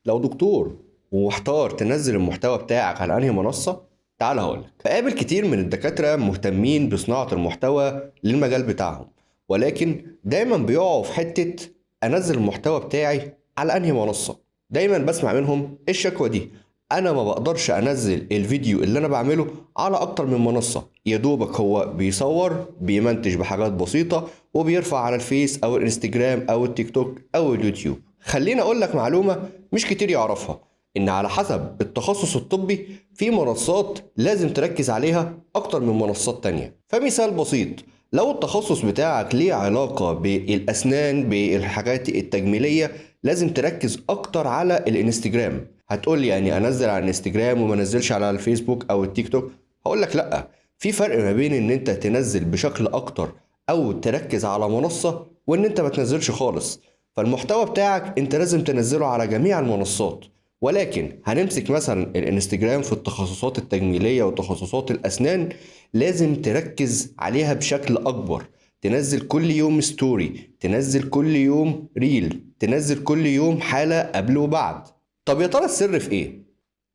لو دكتور ومحتار تنزل المحتوى بتاعك على انهي منصة، تعال هقولك. بقابل كتير من الدكاترة مهتمين بصناعة المحتوى للمجال بتاعهم، ولكن دايما بيقعوا في حتة انزل المحتوى بتاعي على انهي منصة. دايما بسمع منهم الشكوى دي: انا ما بقدرش انزل الفيديو اللي انا بعمله على اكتر من منصة، يا دوبك هو بيصور بيمنتج بحاجات بسيطة وبيرفع على الفيس او الانستجرام او التيك توك او اليوتيوب. خليني اقول لك معلومة مش كتير يعرفها، ان على حسب التخصص الطبي في منصات لازم تركز عليها اكتر من منصات تانية. فمثال بسيط: لو التخصص بتاعك ليه علاقة بالاسنان بالحاجات التجميلية، لازم تركز اكتر على الانستجرام. هتقول لي يعني انزل على الانستجرام وما انزلش على الفيسبوك او التيك توك؟ هقول لك لا، في فرق ما بين ان انت تنزل بشكل اكتر او تركز على منصة وان انت ما تنزلش خالص. فالمحتوى بتاعك انت لازم تنزله على جميع المنصات، ولكن هنمسك مثلا الانستجرام في التخصصات التجميلية وتخصصات الأسنان، لازم تركز عليها بشكل أكبر. تنزل كل يوم ستوري، تنزل كل يوم ريل، تنزل كل يوم حالة قبل وبعد. طب يا ترى السر في ايه؟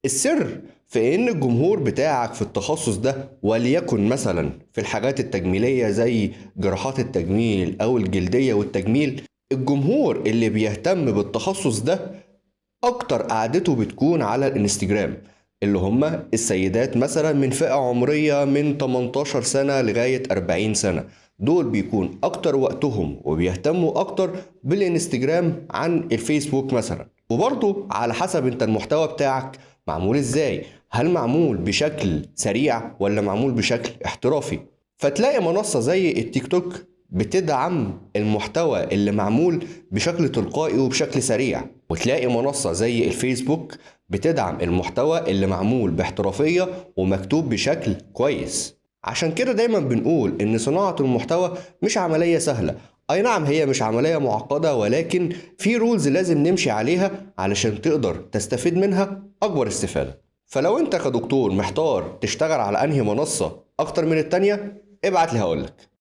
السر في ان الجمهور بتاعك في التخصص ده، وليكن مثلا في الحاجات التجميلية زي جراحات التجميل او الجلدية والتجميل، الجمهور اللي بيهتم بالتخصص ده اكتر قعدته بتكون على الانستجرام، اللي هم السيدات مثلا من فئة عمرية من 18 سنة لغاية 40 سنة. دول بيكون اكتر وقتهم وبيهتموا اكتر بالانستجرام عن الفيسبوك مثلا. وبرضو على حسب انت المحتوى بتاعك معمول ازاي، هل معمول بشكل سريع ولا معمول بشكل احترافي. فتلاقي منصة زي التيك توك بتدعم المحتوى اللي معمول بشكل تلقائي وبشكل سريع، وتلاقي منصة زي الفيسبوك بتدعم المحتوى اللي معمول باحترافية ومكتوب بشكل كويس. عشان كده دايما بنقول ان صناعة المحتوى مش عملية سهلة. اي نعم هي مش عملية معقدة، ولكن في رولز لازم نمشي عليها علشان تقدر تستفيد منها اكبر استفادة. فلو انت كدكتور محتار تشتغل على انهي منصة اكتر من التانية، ابعت لي هقولك.